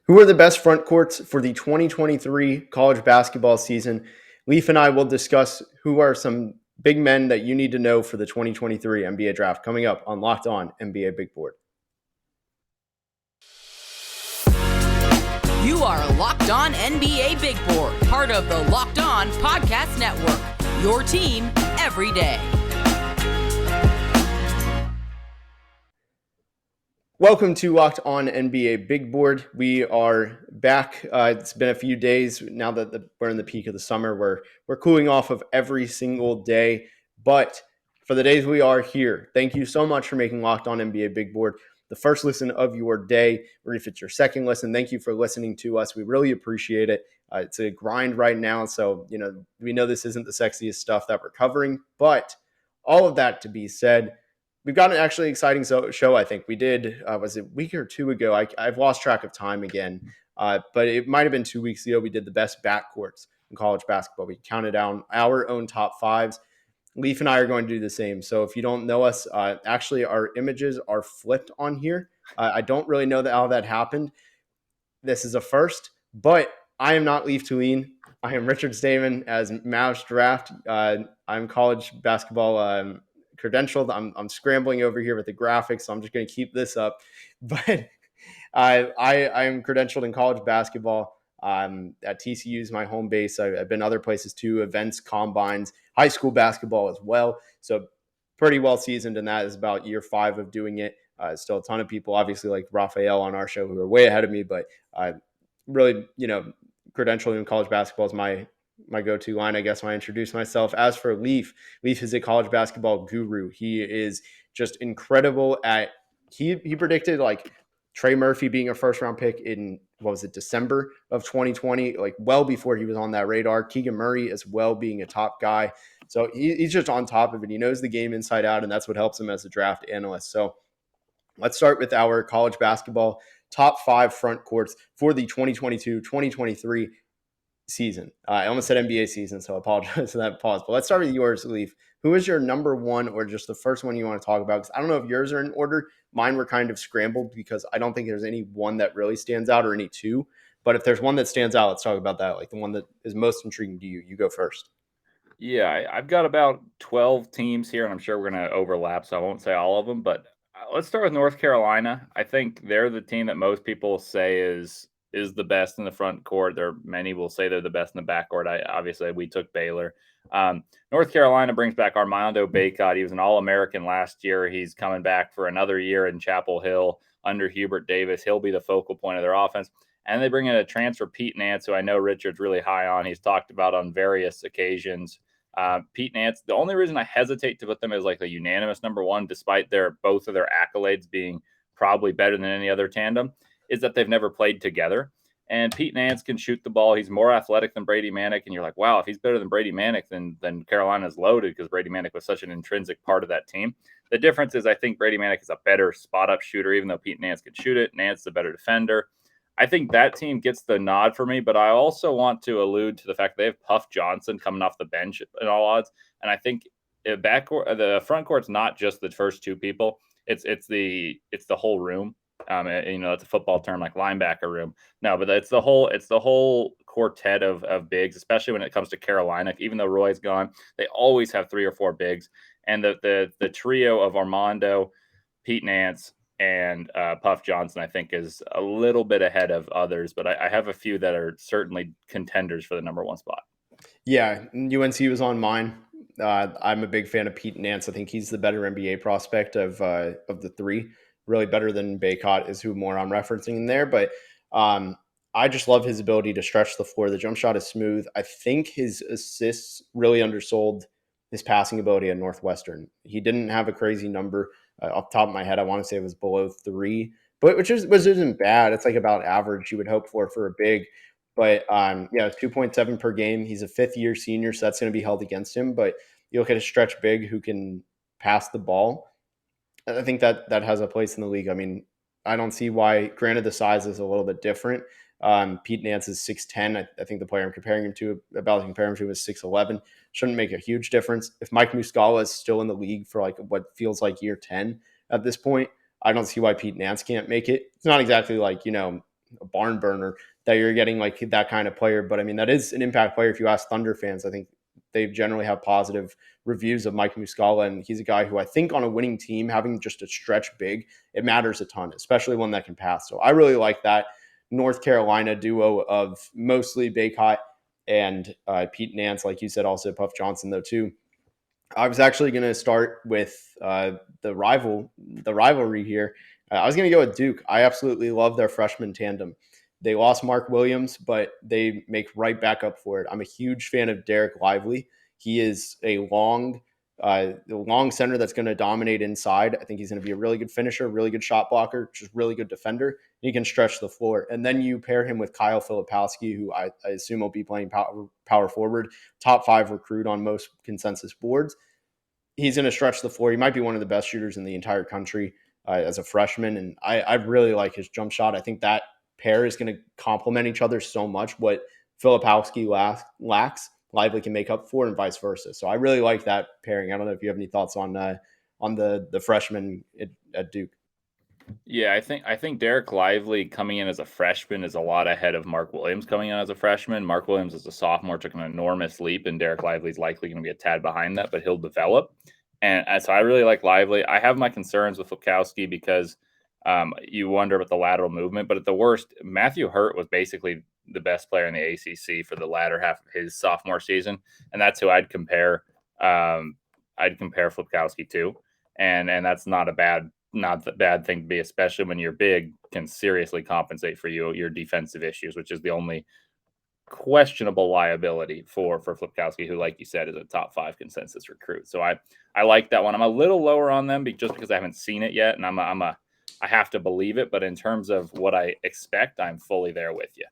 Who are the best front courts for the 2023 college basketball season? Leif and I will discuss who are some big men that you need to know for the 2023 NBA draft coming up on Locked On NBA Big Board. You are Locked On NBA Big Board, part of the Locked On Podcast Network, your team every day. Welcome to Locked On NBA Big Board. We are back. It's been a few days now that we're in the peak of the summer. We're cooling off of every single day, but for the days we are here, thank you so much for making Locked On NBA Big Board the first listen of your day, or if it's your second listen, thank you for listening to us. We really appreciate it. It's a grind right now, so we know this isn't the sexiest stuff that we're covering, but all of that to be said, we've got an actually exciting show, I think. We did, was it a week or two ago? I've lost track of time again, but it might have been 2 weeks ago. We did the best backcourts in college basketball. We counted down our own top fives. Leif and I are going to do the same. So if you don't know us, actually our images are flipped on here. I don't really know how that happened. This is a first, but I am not Leif Tulane. I am Richard Stamen as Mavs Draft. I'm college basketball credentialed. I'm scrambling over here with the graphics, so I'm just going to keep this up. But I am credentialed in college basketball. At TCU is my home base. I've been other places too, events, combines, high school basketball as well. So pretty well seasoned in that. Is about year 5 of doing it. Still a ton of people, obviously like Raphael on our show, who are way ahead of me, but really, credentialing in college basketball is my go-to line, I guess, when I introduce myself. As for Leif is a college basketball guru. He is just incredible at, he predicted like Trey Murphy being a first-round pick in, December of 2020, like well before he was on that radar. Keegan Murray as well being a top guy. So he's just on top of it. He knows the game inside out, and that's what helps him as a draft analyst. So let's start with our college basketball top 5 front courts for the 2022-2023 season. I almost said NBA season, so I apologize for that pause. But let's start with yours, Leif. Who is your number one, or just the first one you want to talk about? Because I don't know if yours are in order. Mine were kind of scrambled because I don't think there's any one that really stands out, or any two. But if there's one that stands out, let's talk about that. Like the one that is most intriguing to you. You go first. Yeah, I've got about 12 teams here, and I'm sure we're going to overlap, so I won't say all of them. But let's start with North Carolina. I think they're the team that most people say is the best in the front court. Many will say they're the best in the backcourt. Obviously, we took Baylor. North Carolina brings back Armando Bacot. He was an All-American last year. He's coming back for another year in Chapel Hill under Hubert Davis. He'll be the focal point of their offense. And they bring in a transfer, Pete Nance, who I know Richard's really high on. He's talked about on various occasions. Pete Nance, the only reason I hesitate to put them as like a unanimous number one, despite both of their accolades being probably better than any other tandem, is that they've never played together. And Pete Nance can shoot the ball. He's more athletic than Brady Manek. And you're like, wow, if he's better than Brady Manek, then Carolina's loaded, because Brady Manek was such an intrinsic part of that team. The difference is I think Brady Manek is a better spot-up shooter, even though Pete Nance can shoot it. Nance is a better defender. I think that team gets the nod for me, but I also want to allude to the fact that they have Puff Johnson coming off the bench in all odds. And I think the front court's not just the first two people. It's the whole room. It's a football term like linebacker room. No, but it's the whole quartet of bigs, especially when it comes to Carolina. Even though Roy's gone, they always have 3 or 4 bigs. And the trio of Armando, Pete Nance, and Puff Johnson, I think, is a little bit ahead of others, but I have a few that are certainly contenders for the number one spot. Yeah, UNC was on mine. I'm a big fan of Pete Nance. I think he's the better NBA prospect of the 3. Really better than Bacot is who more I'm referencing in there. But I just love his ability to stretch the floor. The jump shot is smooth. I think his assists really undersold his passing ability at Northwestern. He didn't have a crazy number. Off the top of my head, I want to say it was below 3, but which isn't bad. It's like about average you would hope for a big. But it's 2.7 per game. He's a 5th-year senior, so that's going to be held against him. But you look at a stretch big who can pass the ball. I think that has a place in the league. I mean, I don't see why. Granted, the size is a little bit different. Pete Nance is 6'10". I think the player I'm comparing him to is 6'11". Shouldn't make a huge difference. If Mike Muscala is still in the league for like what feels like year 10 at this point, I don't see why Pete Nance can't make it. It's not exactly like, a barn burner that you're getting like that kind of player. But I mean, that is an impact player. If you ask Thunder fans, I think they generally have positive reviews of Mike Muscala, and he's a guy who I think on a winning team, having just a stretch big, it matters a ton, especially one that can pass. So I really like that North Carolina duo of mostly Bacot and Pete Nance, like you said, also Puff Johnson though too. I was actually going to start with the rivalry here. I was going to go with Duke. I absolutely love their freshman tandem. They lost Mark Williams, but they make right back up for it. I'm a huge fan of Derek Lively. He is a long center that's going to dominate inside. I think he's going to be a really good finisher, really good shot blocker, just really good defender. He can stretch the floor. And then you pair him with Kyle Filipowski, who I assume will be playing power forward, top 5 recruit on most consensus boards. He's going to stretch the floor. He might be one of the best shooters in the entire country as a freshman. And I really like his jump shot. I think that pair is going to complement each other so much. What Filipowski lacks, Lively can make up for, and vice versa. So I really like that pairing. I don't know if you have any thoughts on the freshman at Duke. Yeah, I think Derek Lively coming in as a freshman is a lot ahead of Mark Williams coming in as a freshman. Mark Williams as a sophomore took an enormous leap, and Derek Lively is likely going to be a tad behind that, but he'll develop. And so I really like Lively. I have my concerns with Filipowski because you wonder about the lateral movement, but at the worst, Matthew Hurt was basically the best player in the ACC for the latter half of his sophomore season, and that's who I'd compare Filipowski to, and that's not a bad thing to be, especially when you're big, can seriously compensate for your defensive issues, which is the only questionable liability for Filipowski, who, like you said, is a top 5 consensus recruit. So I like that one. I'm a little lower on them just because I haven't seen it yet, and I have to believe it. But in terms of what I expect, I'm fully there with you.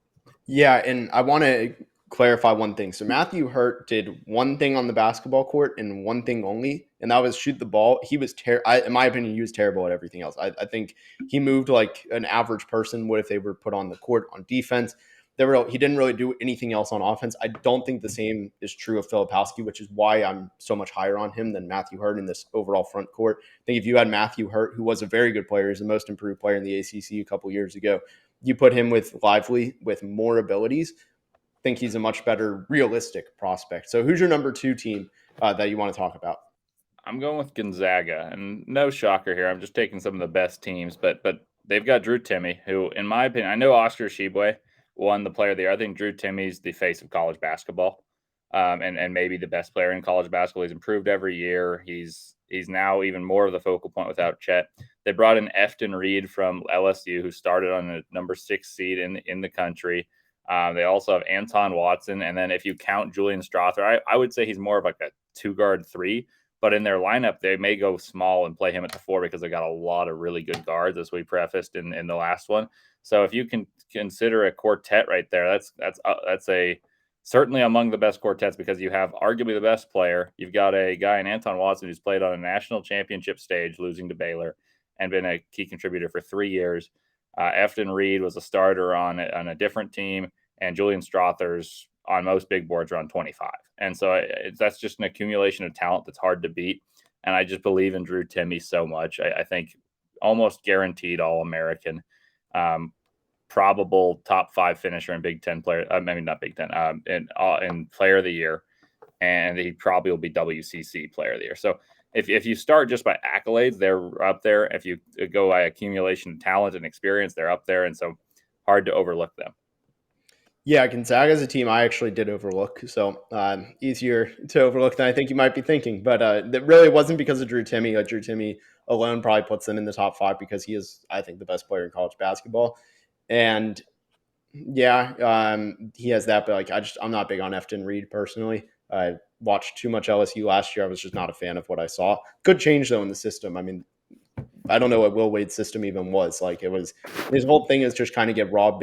Yeah, and I want to clarify one thing. So Matthew Hurt did one thing on the basketball court and one thing only, and that was shoot the ball. He was in my opinion, he was terrible at everything else. I think he moved like an average person would if they were put on the court on defense. He didn't really do anything else on offense. I don't think the same is true of Filipowski, which is why I'm so much higher on him than Matthew Hurt in this overall front court. I think if you had Matthew Hurt, who was a very good player, he's the most improved player in the ACC a couple years ago, you put him with Lively with more abilities, I think he's a much better realistic prospect. So who's your number 2 team that you want to talk about? I'm going with Gonzaga, and no shocker here. I'm just taking some of the best teams, but they've got Drew Timme, who, in my opinion, I know Oscar Tshiebwe won the Player of the Year. I think Drew Timme's the face of college basketball, and maybe the best player in college basketball. He's improved every year. He's now even more of the focal point without Chet. They brought in Efton Reed from LSU, who started on the number 6 seed in the country. They also have Anton Watson, and then if you count Julian Strother, I would say he's more of like a 2-guard 3. But in their lineup, they may go small and play him at the 4 because they got a lot of really good guards, as we prefaced in the last one. So if you can consider a quartet right there, that's certainly among the best quartets, because you have arguably the best player. You've got a guy in Anton Watson who's played on a national championship stage, losing to Baylor, and been a key contributor for 3 years. Efton Reed was a starter on a different team, and Julian Strother's on most big boards around 25. And so that's just an accumulation of talent that's hard to beat. And I just believe in Drew Timme so much. I think almost guaranteed All-American, probable top 5 finisher in Big Ten player. Maybe not Big Ten, in Player of the Year. And he probably will be WCC Player of the Year. So if you start just by accolades, they're up there. If you go by accumulation of talent and experience, they're up there. And so hard to overlook them. Yeah, Gonzaga is a team I actually did overlook, so easier to overlook than I think you might be thinking. But that really wasn't because of Drew Timme. Drew Timme alone probably puts them in the top 5 because he is, I think, the best player in college basketball. And yeah, he has that. But I'm not big on Efton Reed personally. I watched too much LSU last year. I was just not a fan of what I saw. Could change though in the system. I mean, I don't know what Will Wade's system even was. His whole thing is just kind of get raw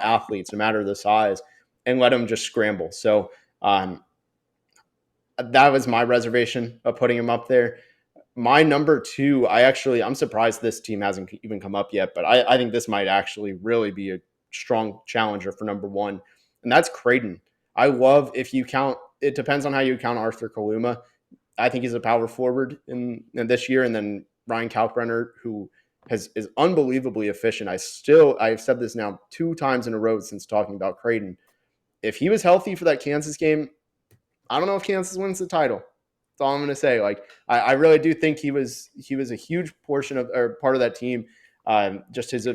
athletes, no matter the size, and let them just scramble. So that was my reservation of putting him up there. My number 2, I'm surprised this team hasn't even come up yet, but I think this might actually really be a strong challenger for number 1, and that's Creighton. I love, if you count, it depends on how you count Arthur Kaluma. I think he's a power forward in this year, and then Ryan Calperner, who is unbelievably efficient. I've said this now 2 times in a row since talking about Creighton. If he was healthy for that Kansas game, I don't know if Kansas wins the title. That's all I'm going to say. Like, I really do think he was a huge portion of, or part of that team. Just his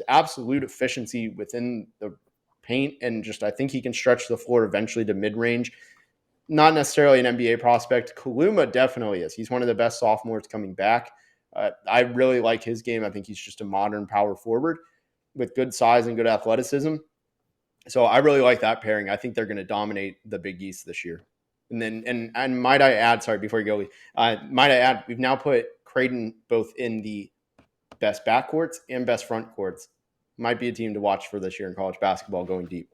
absolute efficiency within the paint, and just I think he can stretch the floor eventually to mid range. Not necessarily an NBA prospect. Kaluma definitely is. He's one of the best sophomores coming back. I really like his game. I think he's just a modern power forward with good size and good athleticism. So I really like that pairing. I think they're going to dominate the Big East this year. And then, and might I add, sorry, before you go, might I add, we've now put Creighton both in the best backcourts and best front courts. Might be a team to watch for this year in college basketball going deep.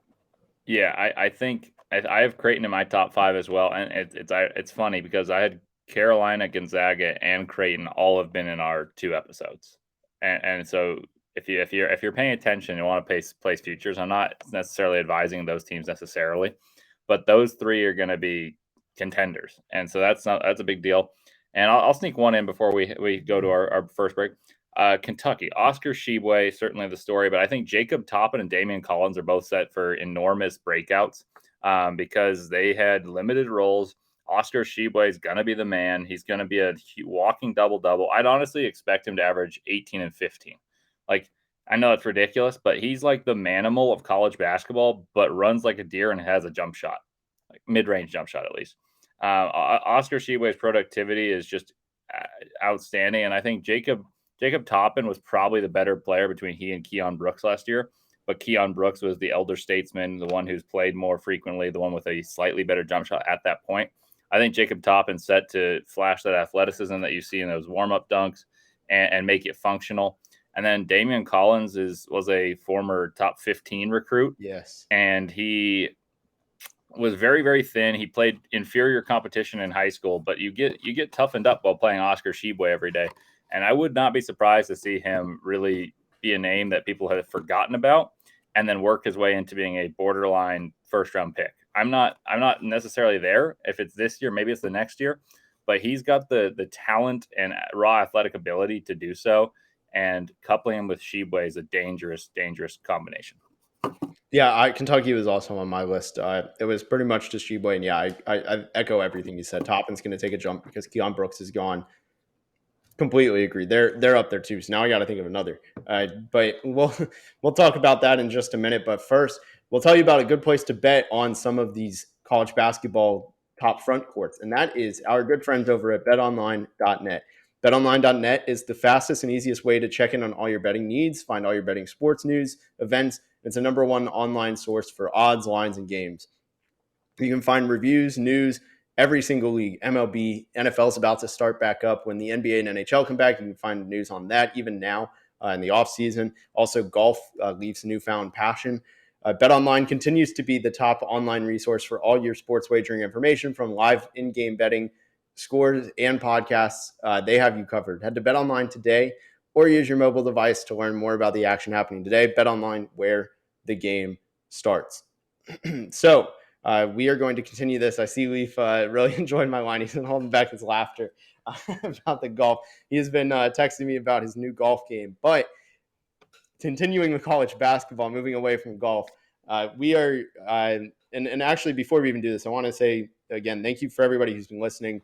Yeah, I think I have Creighton in my top 5 as well, and it's funny because I had Carolina, Gonzaga, and Creighton all have been in our 2 episodes, and so if you're paying attention and want to place futures, I'm not necessarily advising those teams necessarily, but those 3 are going to be contenders, and so that's a big deal. And I'll sneak one in before we go to our first break. Kentucky, Oscar Tshiebwe, certainly the story, but I think Jacob Toppin and Damien Collins are both set for enormous breakouts because they had limited roles. Oscar Tshiebwe is going to be the man. He's going to be a walking double-double. I'd honestly expect him to average 18 and 15. Like, I know it's ridiculous, but he's like the manimal of college basketball, but runs like a deer and has a jump shot, like mid-range jump shot at least. Oscar Tshiebwe's productivity is just outstanding, and I think Jacob Toppin was probably the better player between he and Keon Brooks last year, but Keon Brooks was the elder statesman, the one who's played more frequently, the one with a slightly better jump shot at that point. I think Jacob Toppin's set to flash that athleticism that you see in those warm-up dunks and make it functional. And then Damien Collins was a former top 15 recruit. Yes. And he was very, very thin. He played inferior competition in high school, but you get toughened up while playing Oscar Tshiebwe every day. And I would not be surprised to see him really be a name that people have forgotten about and then work his way into being a borderline first-round pick. I'm not necessarily there. If it's this year, maybe it's the next year, but he's got the talent and raw athletic ability to do so. And coupling him with Tshiebwe is a dangerous, dangerous combination. Yeah, Kentucky was also on my list. It was pretty much just Tshiebwe, and yeah, I echo everything you said. Toppin's going to take a jump because Keon Brooks is gone. Completely agree. They're up there too. So now I got to think of another. But we'll talk about that in just a minute. But first, we'll tell you about a good place to bet on some of these college basketball top front courts, and that is our good friends over at BetOnline.net. BetOnline.net is the fastest and easiest way to check in on all your betting needs, find all your betting sports news, events. It's the number one online source for odds, lines, and games. You can find reviews, news, every single league. MLB, NFL is about to start back up. When the NBA and NHL come back, you can find news on that even now in the offseason. Also, golf, Leif's newfound passion. BetOnline continues to be the top online resource for all your sports wagering information, from live in-game betting, scores, and podcasts. They have you covered. Head to BetOnline today or use your mobile device to learn more about the action happening today. BetOnline, where the game starts. So, we are going to continue this. I see Leif really enjoyed my line. He's been holding back his laughter about the golf. He has been texting me about his new golf game. But continuing with college basketball, moving away from golf, we are and actually, before we even do this, I want to say, again, thank you for everybody who's been listening,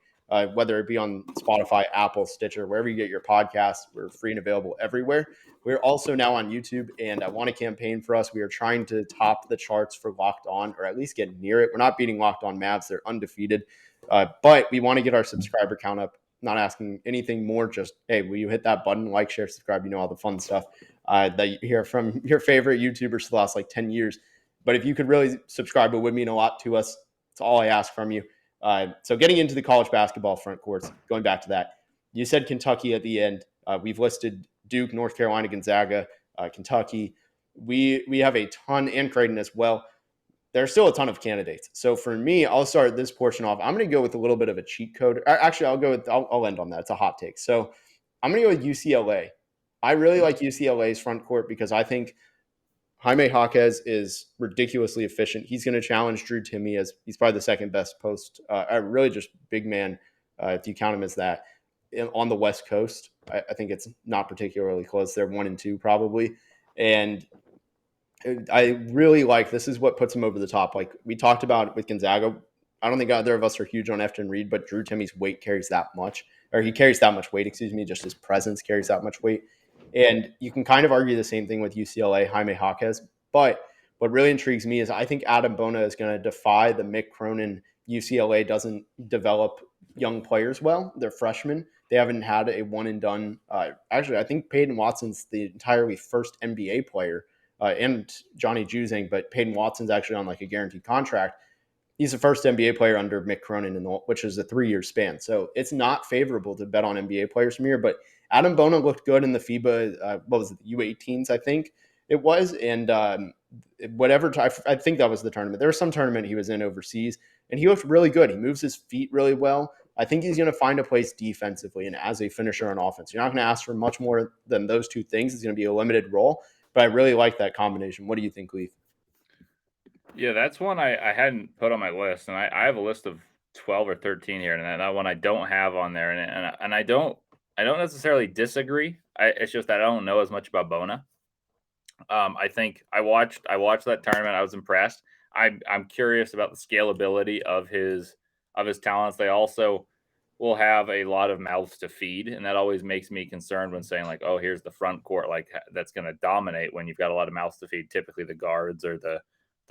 whether it be on Spotify, Apple, Stitcher, wherever you get your podcasts. We're free and available everywhere. We're also now on YouTube, and I want to campaign for us. We are trying to top the charts for Locked On, or at least get near it. We're not beating Locked On Mavs. They're undefeated. But we want to get our subscriber count up. Not asking anything more. Just, hey, will you hit that button, like, share, subscribe, all the fun stuff that you hear from your favorite YouTubers for the last 10 years. But if you could really subscribe, it would mean a lot to us. That's all I ask from you. So getting into the college basketball front courts, going back to that, you said Kentucky at the end. We've listed Duke, North Carolina, Gonzaga, Kentucky. We have a ton, and Creighton as well. There's still a ton of candidates. So for me, I'll start this portion off. I'm going to go with a little bit of a cheat code. Actually, I'll end on that. It's a hot take. So I'm going to go with UCLA. I really like UCLA's front court because I think Jaime Jaquez is ridiculously efficient. He's going to challenge Drew Timme as he's probably the second best post, really just big man, if you count him as that. on the West Coast. I think it's not particularly close. They're 1-2 probably. And I really like, this is what puts him over the top. Like we talked about with Gonzaga, I don't think either of us are huge on Efton Reed, but Drew Timmy's weight carries that much, or he carries that much weight, excuse me, just his presence carries that much weight. And you can kind of argue the same thing with UCLA, Jaime Jaquez. But what really intrigues me is I think Adam Bona is going to defy the Mick Cronin UCLA doesn't develop young players well. They're freshmen. They haven't had a one and done. Actually, I think Peyton Watson's the entirely first NBA player and Johnny Juzang, but Peyton Watson's actually on like a guaranteed contract. He's the first NBA player under Mick Cronin, which is a 3-year span. So it's not favorable to bet on NBA players from here. But Adam Bona looked good in the FIBA, what was it, the U18s, I think it was. And I think that was the tournament. There was some tournament he was in overseas, and he looked really good. He moves his feet really well. I think he's going to find a place defensively and as a finisher on offense. You're not going to ask for much more than those two things. It's going to be a limited role. But I really like that combination. What do you think, Leif? Yeah, that's one I hadn't put on my list, and I have a list of 12 or 13 here, and that one I don't have on there, and I don't necessarily disagree. It's just that I don't know as much about Bona. I think I watched that tournament. I was impressed. I'm curious about the scalability of his talents. They also will have a lot of mouths to feed, and that always makes me concerned when saying like, oh, here's the front court, like that's going to dominate when you've got a lot of mouths to feed. Typically, the guards or the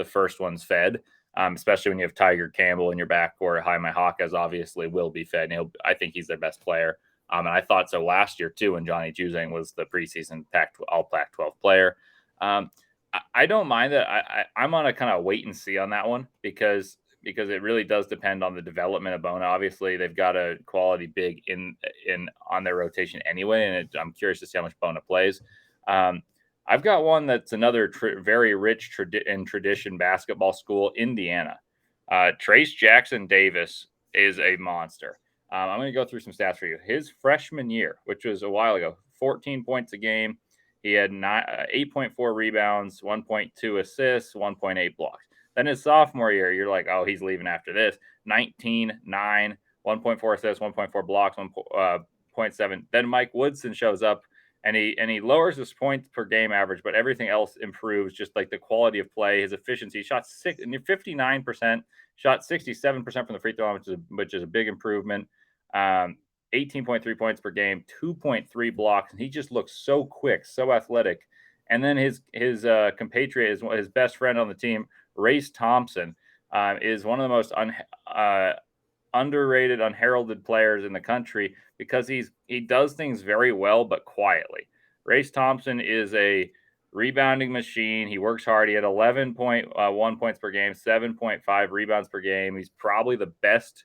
first ones fed, especially when you have Tiger Campbell in your backcourt. Jaime Jaquez obviously will be fed, and I think he's their best player. And I thought so last year too, when Johnny Juzang was the preseason all Pac-12 player. I don't mind that. I'm on a kind of wait and see on that one because it really does depend on the development of Bona. Obviously, they've got a quality big in on their rotation anyway, and I'm curious to see how much Bona plays. I've got one that's another very rich in tradition basketball school, Indiana. Trace Jackson Davis is a monster. I'm going to go through some stats for you. His freshman year, which was a while ago, 14 points a game. He had 8.4 rebounds, 1.2 assists, 1.8 blocks. Then his sophomore year, you're like, oh, he's leaving after this. 19, 9, 1.4 assists, 1.4 blocks, 1.7. Then Mike Woodson shows up, and he lowers his points per game average, but everything else improves, just like the quality of play, his efficiency. He shot 59%, shot 67% from the free throw line, which is a big improvement. 18.3 points per game, 2.3 blocks, and he just looks so quick, so athletic. And then his compatriot, his best friend on the team, Race Thompson, is one of the most underrated, unheralded players in the country because he does things very well, but quietly. Race Thompson is a rebounding machine. He works hard. He had 11.1 points per game, 7.5 rebounds per game. He's probably the best,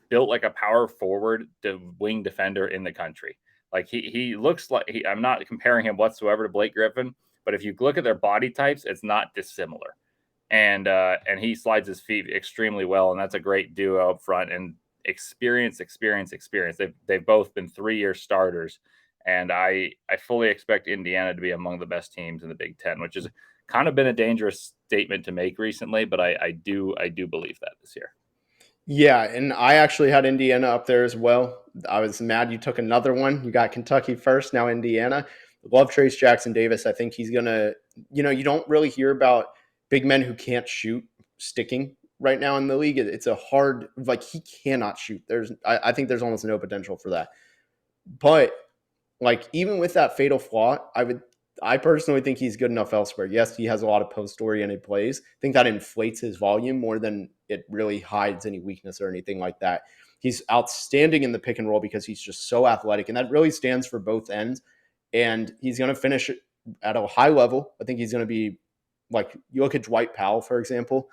built like a power forward wing defender in the country. Like he looks like I'm not comparing him whatsoever to Blake Griffin, but if you look at their body types, it's not dissimilar. And he slides his feet extremely well, and that's a great duo up front. And experience. They've both been 3-year starters, and I fully expect Indiana to be among the best teams in the Big Ten, which has kind of been a dangerous statement to make recently, but I do believe that this year. Yeah, and I actually had Indiana up there as well. I was mad you took another one. You got Kentucky first, now Indiana. Love Trace Jackson Davis. I think he's going to, you don't really hear about big men who can't shoot sticking right now in the league. It's a hard, he cannot shoot. I think there's almost no potential for that. But even with that fatal flaw, I personally think he's good enough elsewhere. Yes, he has a lot of post-oriented plays. I think that inflates his volume more than it really hides any weakness or anything like that. He's outstanding in the pick and roll because he's just so athletic, and that really stands for both ends. And he's going to finish at a high level. I think he's going to be you look at Dwight Powell, for example.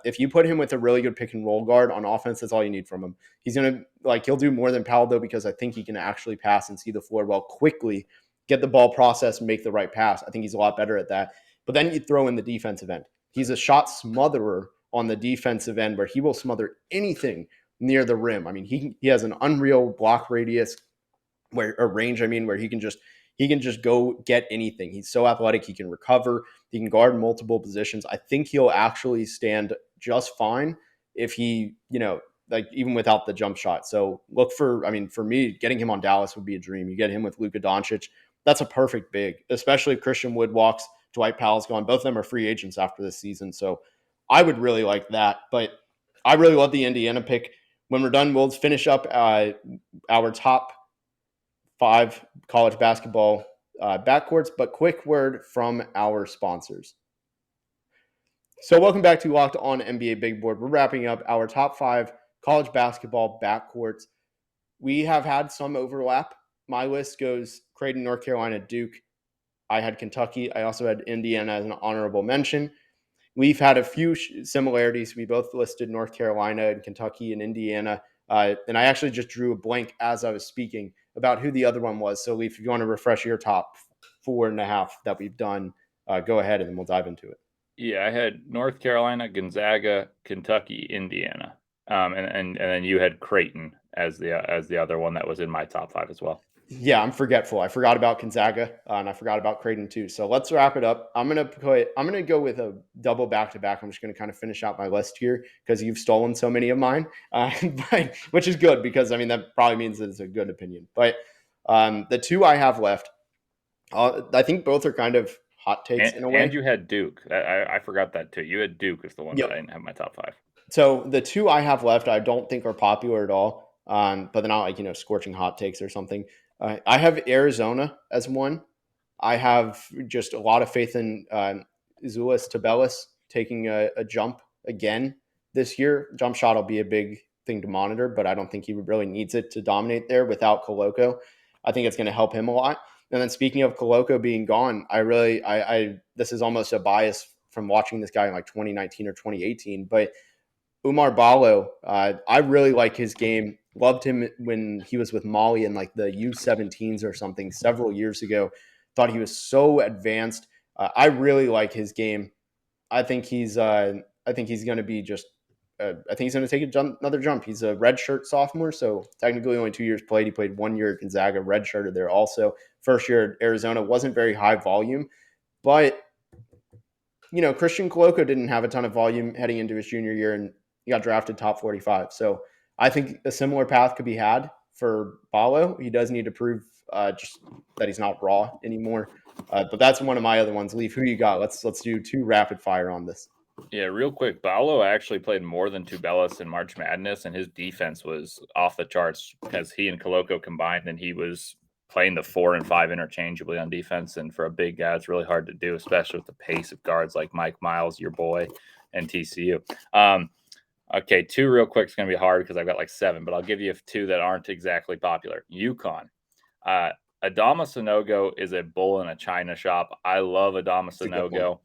If you put him with a really good pick and roll guard on offense, that's all you need from him. He's going to he'll do more than Powell though, because I think he can actually pass and see the floor well quickly, get the ball processed, and make the right pass. I think he's a lot better at that. But then you throw in the defensive end. He's a shot smotherer on the defensive end where he will smother anything near the rim. I mean, he has an unreal block radius range, where he can just go get anything. He's so athletic. He can recover. He can guard multiple positions. I think he'll actually stand just fine if he, like even without the jump shot. So look for, I mean, for me, getting him on Dallas would be a dream. You get him with Luka Doncic, that's a perfect big, especially if Christian Wood walks, Dwight Powell's gone. Both of them are free agents after this season. So I would really like that. But I really love the Indiana pick. When we're done, we'll finish up our top 5 college basketball backcourts. But quick word from our sponsors. So welcome back to Locked On NBA Big Board. We're wrapping up our top 5 college basketball backcourts. We have had some overlap. My list goes Creighton, North Carolina, Duke. I had Kentucky. I also had Indiana as an honorable mention. We've had a few similarities. We both listed North Carolina and Kentucky and Indiana. And I actually just drew a blank as I was speaking about who the other one was. So Leif, if you want to refresh your top 4.5 that we've done, go ahead and then we'll dive into it. Yeah, I had North Carolina, Gonzaga, Kentucky, Indiana, and then you had Creighton as the other one that was in my top 5 as well. Yeah, I'm forgetful. I forgot about Gonzaga and I forgot about Creighton too. So let's wrap it up. I'm gonna go with a double back-to-back. I'm just gonna kind of finish out my list here because you've stolen so many of mine, but, which is good because I mean that probably means that it's a good opinion. But the 2 I have left, I think both are kind of hot takes in a way. And you had Duke. I forgot that too. You had Duke as the one that I didn't have in my top 5. So the 2 I have left, I don't think are popular at all. But they're not like, scorching hot takes or something. I have Arizona as one. I have just a lot of faith in Zulis Tabellis taking a jump again this year. Jump shot will be a big thing to monitor, but I don't think he really needs it to dominate there without Koloko. I think it's going to help him a lot. And then speaking of Koloko being gone, this is almost a bias from watching this guy in like 2019 or 2018, but Oumar Ballo, I really like his game. Loved him when he was with Molly in like the U17s or something several years ago. Thought he was so advanced. I really like his game. I think he's going to be just. I think he's going to take another jump. He's a redshirt sophomore, so technically only 2 years played. He played 1 year at Gonzaga, redshirted there also. First year at Arizona wasn't very high volume, but Christian Koloko didn't have a ton of volume heading into his junior year, and he got drafted top 45. So I think a similar path could be had for Ballo. He does need to prove just that he's not raw anymore. But that's one of my other ones. Leif, who you got? Let's do 2 rapid fire on this. Yeah, real quick. Ballo actually played more than Tubelis in March Madness, and his defense was off the charts because he and Koloko combined, and he was playing the 4 and 5 interchangeably on defense. And for a big guy, it's really hard to do, especially with the pace of guards like Mike Miles, your boy, and TCU. Okay, 2 real quick is going to be hard because I've got like 7, but I'll give you 2 that aren't exactly popular. UConn. Adama Sanogo is a bull in a china shop. I love Adama Sanogo.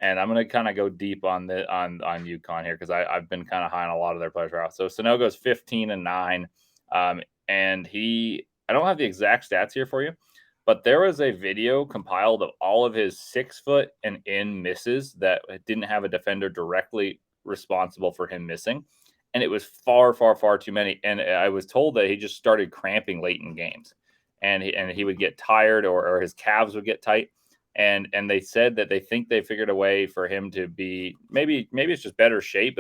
And I'm going to kind of go deep on UConn here because I've been kind of high on a lot of their players. So Sanogo's 15-9. And I don't have the exact stats here for you, but there was a video compiled of all of his 6-foot and in misses that didn't have a defender directly responsible for him missing. And it was far, far, far too many. And I was told that he just started cramping late in games and he would get tired or his calves would get tight. And they said that they think they figured a way for him to be maybe it's just better shape,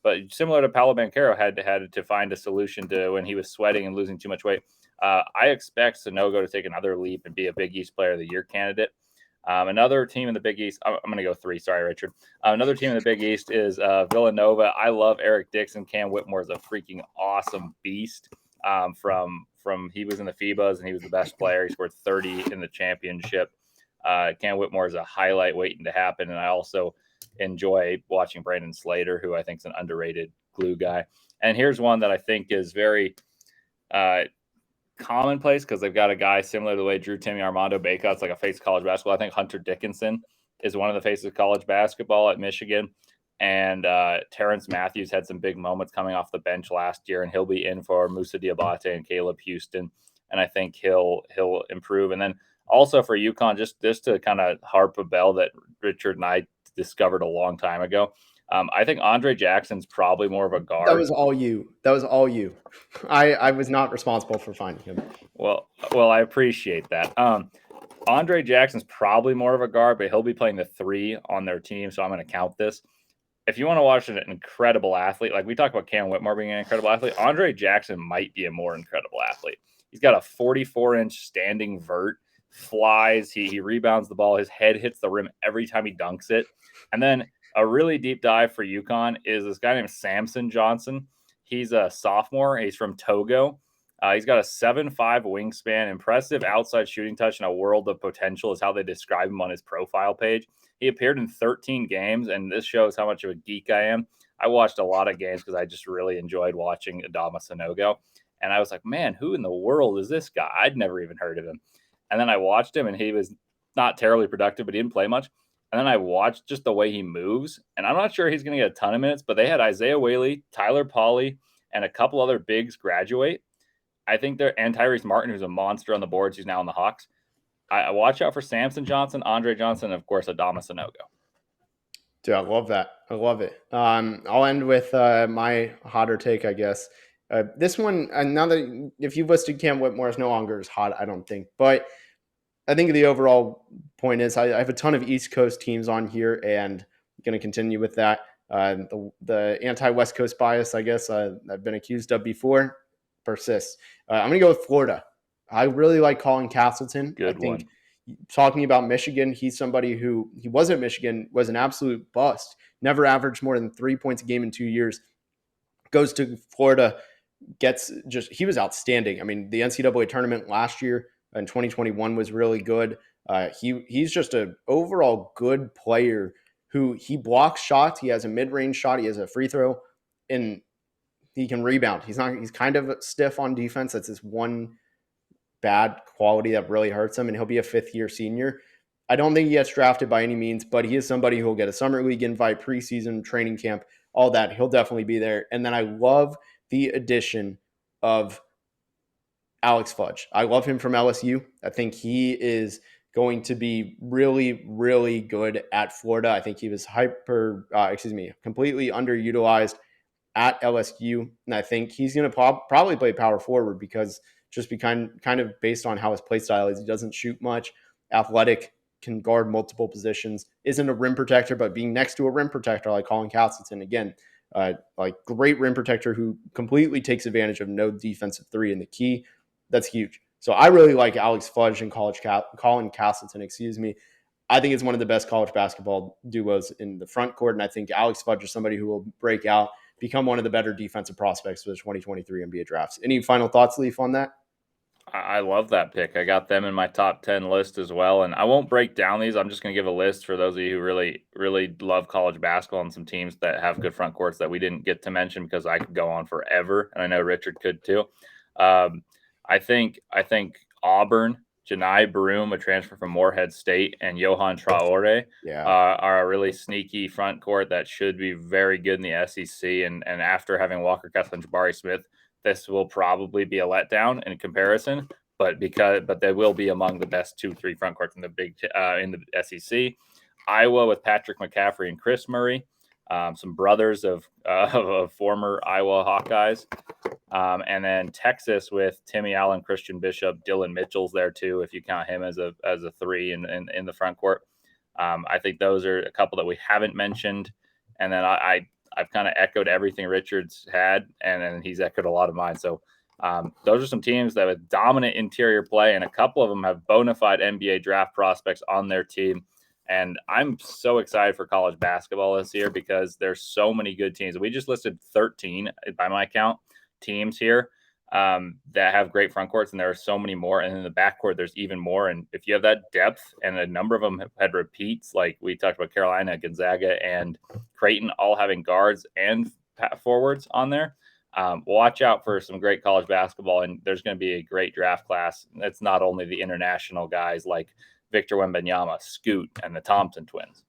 but similar to Paolo Banchero had to find a solution to when he was sweating and losing too much weight. I expect Sanogo to take another leap and be a Big East Player of the Year candidate. Another team in the Big East, I'm going to go 3. Sorry, Richard. Another team in the Big East is Villanova. I love Eric Dixon. Cam Whitmore is a freaking awesome beast. From he was in the FIBAs and he was the best player. He scored 30 in the championship. Cam Whitmore is a highlight waiting to happen. And I also enjoy watching Brandon Slater, who I think is an underrated glue guy. And here's one that I think is very commonplace because they've got a guy similar to the way Drew Timme, Armando Bacot. It's like a face of college basketball. I think Hunter Dickinson is one of the faces of college basketball at Michigan. And Terence Matthews had some big moments coming off the bench last year, and he'll be in for Moussa Diabate and Caleb Houston. And I think he'll improve. And then also for UConn, just to kind of harp a bell that Richard and I discovered a long time ago. I think Andre Jackson's probably more of a guard. That was all you. I was not responsible for finding him. Well, I appreciate that. Andre Jackson's probably more of a guard, but he'll be playing the 3 on their team, so I'm going to count this. if you want to watch an incredible athlete, like we talk about Cam Whitmore being an incredible athlete, Andre Jackson might be a more incredible athlete. He's got a 44-inch standing vert, flies, he rebounds the ball, his head hits the rim every time he dunks it. And then a really deep dive for UConn is this guy named Samson Johnson. He's a sophomore. He's from Togo. He's got a 7'5" wingspan, impressive outside shooting touch, and a world of potential is how they describe him on his profile page. He appeared in 13 games, and this shows how much of a geek I am. I watched a lot of games because I just really enjoyed watching Adama Sanogo. And I was like, man, who in the world is this guy? I'd never even heard of him. And then I watched him, and he was not terribly productive, but he didn't play much. And then I watched just the way he moves. And I'm not sure he's going to get a ton of minutes, but they had Isaiah Whaley, Tyler Pauley, and a couple other bigs graduate. I think they're, and Tyrese Martin, who's a monster on the boards. He's now on the Hawks. I watch out for Samson Johnson, Andre Johnson, and of course, Adama Sanogo. Dude, I love that. I love it. I'll end with my hotter take, I guess. This one, now that if you've listed Cam Whitmore as no longer as hot, I don't think. But I think the overall point is I have a ton of East Coast teams on here, and I'm going to continue with that. The anti-West Coast bias, I guess, I've been accused of before, persists. I'm going to go with Florida. I really like Colin Castleton. Good I think one. Talking about Michigan, he's somebody who he was at Michigan, was an absolute bust, never averaged more than 3 points a game in 2 years, goes to Florida, he was outstanding. I mean, the NCAA tournament last year in 2021 was really good. He's just an overall good player who he blocks shots. He has a mid-range shot. He has a free throw, and he can rebound. He's kind of stiff on defense. That's his one bad quality that really hurts him, and he'll be a fifth-year senior. I don't think he gets drafted by any means, but he is somebody who will get a summer league invite, preseason, training camp, all that. He'll definitely be there. And then I love the addition of Alex Fudge. I love him from LSU. I think he is going to be really, really good at Florida. I think he was completely underutilized at LSU. And I think he's going to probably play power forward because just be kind of based on how his play style is. He doesn't shoot much, athletic, can guard multiple positions, isn't a rim protector, but being next to a rim protector like Colin Castleton, again, like great rim protector who completely takes advantage of no defensive three in the key. That's huge. So I really like Alex Fudge and Colin Castleton, I think it's one of the best college basketball duos in the front court, and I think Alex Fudge is somebody who will break out, become one of the better defensive prospects for the 2023 NBA drafts. Any final thoughts, Leif, on that? I love that pick. I got them in my top 10 list as well. And I won't break down these. I'm just going to give a list for those of you who really, really love college basketball and some teams that have good front courts that we didn't get to mention because I could go on forever. And I know Richard could too. I think Auburn, Janai Broom, a transfer from Morehead State, and Johan Traore are a really sneaky front court that should be very good in the SEC. And after having Walker Kessler and Jabari Smith, this will probably be a letdown in comparison, but they will be among the best 2-3 front courts in the SEC. Iowa with Patrick McCaffrey and Chris Murray, some brothers of former Iowa Hawkeyes, and then Texas with Timmy Allen, Christian Bishop, Dylan Mitchell's there too, if you count him as a three in the front court. I think those are a couple that we haven't mentioned, and then I've kind of echoed everything Richard's had, and then he's echoed a lot of mine. So those are some teams that have dominant interior play, and a couple of them have bona fide NBA draft prospects on their team. And I'm so excited for college basketball this year because there's so many good teams. We just listed 13, by my count, teams here that have great front courts, and there are so many more. And in the backcourt, there's even more. And if you have that depth, and a number of them have had repeats, like we talked about Carolina, Gonzaga, and Creighton all having guards and forwards on there, watch out for some great college basketball. And there's going to be a great draft class. It's not only the international guys like Victor Wembanyama, Scoot, and the Thompson twins.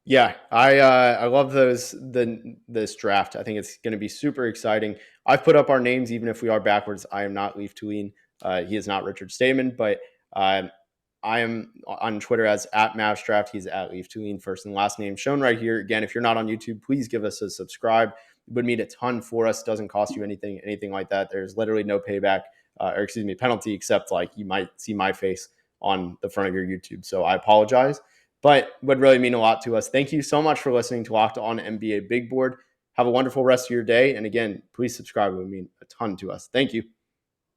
Yeah, I love this draft. I think it's going to be super exciting. I've put up our names, even if we are backwards. I am not Leif Tulin. He is not Richard Stamen, but I am on Twitter as @MavsDraft. He's @Leif Tulin, first and last name shown right here. Again, if you're not on YouTube, please give us a subscribe. It would mean a ton for us. Doesn't cost you anything like that. There's literally no payback, penalty, except like you might see my face on the front of your YouTube. So I apologize. but would really mean a lot to us. Thank you so much for listening to Locked On NBA Big Board. Have a wonderful rest of your day. And again, please subscribe. It would mean a ton to us. Thank you.